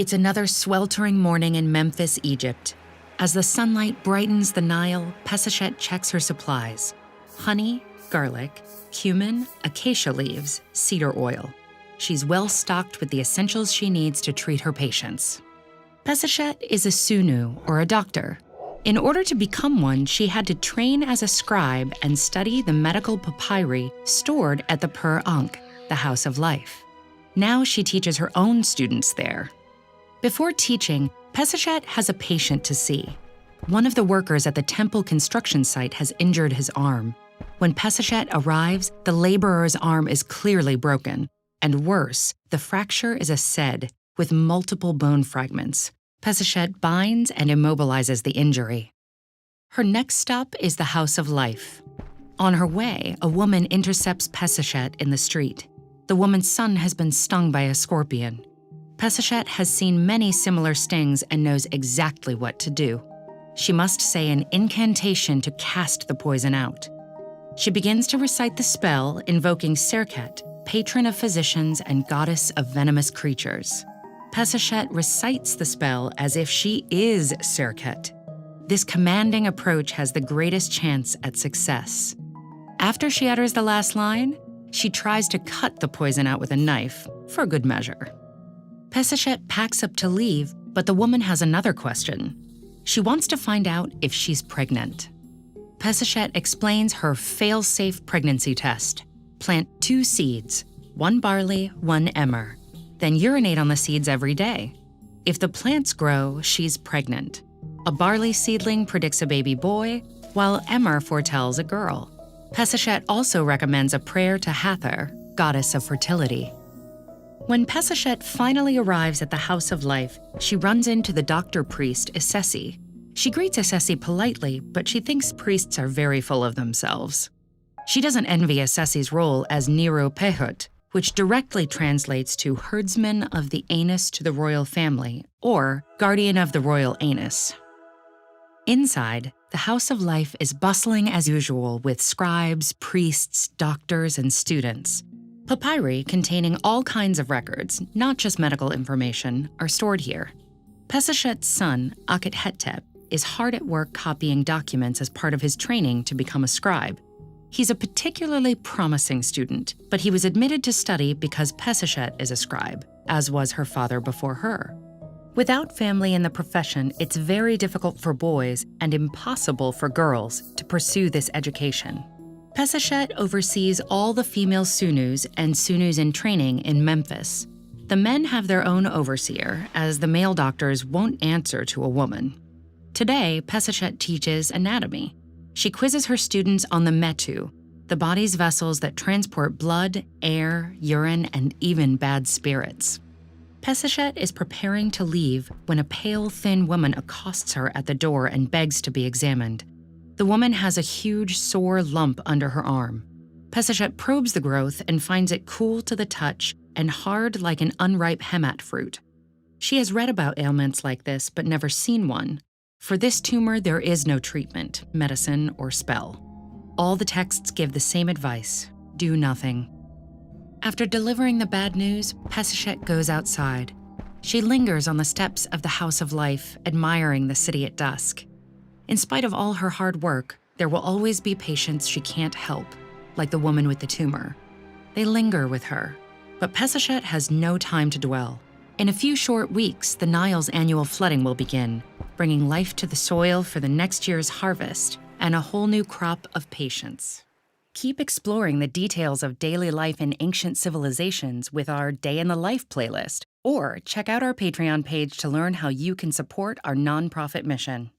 It's another sweltering morning in Memphis, Egypt. As the sunlight brightens the Nile, Pesachet checks her supplies: honey, garlic, cumin, acacia leaves, cedar oil. She's well stocked with the essentials she needs to treat her patients. Pesachet is a Sunu, or a doctor. In order to become one, she had to train as a scribe and study the medical papyri stored at the Pur Ankh, the House of Life. Now she teaches her own students there. Before teaching, Pesachet has a patient to see. One of the workers at the temple construction site has injured his arm. When Pesachet arrives, the laborer's arm is clearly broken. And worse, the fracture is a sed with multiple bone fragments. Pesachet binds and immobilizes the injury. Her next stop is the House of Life. On her way, a woman intercepts Pesachet in the street. The woman's son has been stung by a scorpion. Pesachet has seen many similar stings and knows exactly what to do. She must say an incantation to cast the poison out. She begins to recite the spell, invoking Serket, patron of physicians and goddess of venomous creatures. Pesachet recites the spell as if she is Serket. This commanding approach has the greatest chance at success. After she utters the last line, she tries to cut the poison out with a knife, for good measure. Pesachet packs up to leave, but the woman has another question. She wants to find out if she's pregnant. Pesachet explains her fail-safe pregnancy test. Plant 2 seeds, 1 barley, 1 emmer. Then urinate on the seeds every day. If the plants grow, she's pregnant. A barley seedling predicts a baby boy, while emmer foretells a girl. Pesachet also recommends a prayer to Hathor, goddess of fertility. When Pesachet finally arrives at the House of Life, she runs into the doctor-priest Isesi. She greets Isesi politely, but she thinks priests are very full of themselves. She doesn't envy Isesi's role as Nero Pehut, which directly translates to herdsman of the anus to the royal family, or guardian of the royal anus. Inside, the House of Life is bustling as usual with scribes, priests, doctors, and students. Papyri, containing all kinds of records, not just medical information, are stored here. Pesachet's son, Akhet-Hetep, is hard at work copying documents as part of his training to become a scribe. He's a particularly promising student, but he was admitted to study because Pesachet is a scribe, as was her father before her. Without family in the profession, it's very difficult for boys and impossible for girls to pursue this education. Pesachet oversees all the female Sunus and Sunus in training in Memphis. The men have their own overseer, as the male doctors won't answer to a woman. Today, Pesachet teaches anatomy. She quizzes her students on the metu, the body's vessels that transport blood, air, urine, and even bad spirits. Pesachet is preparing to leave when a pale, thin woman accosts her at the door and begs to be examined. The woman has a huge, sore lump under her arm. Pesachet probes the growth and finds it cool to the touch and hard like an unripe hemat fruit. She has read about ailments like this but never seen one. For this tumor, there is no treatment, medicine, or spell. All the texts give the same advice: do nothing. After delivering the bad news, Pesachet goes outside. She lingers on the steps of the House of Life, admiring the city at dusk. In spite of all her hard work, there will always be patients she can't help, like the woman with the tumor. They linger with her, but Pesachet has no time to dwell. In a few short weeks, the Nile's annual flooding will begin, bringing life to the soil for the next year's harvest and a whole new crop of patients. Keep exploring the details of daily life in ancient civilizations with our Day in the Life playlist, or check out our Patreon page to learn how you can support our nonprofit mission.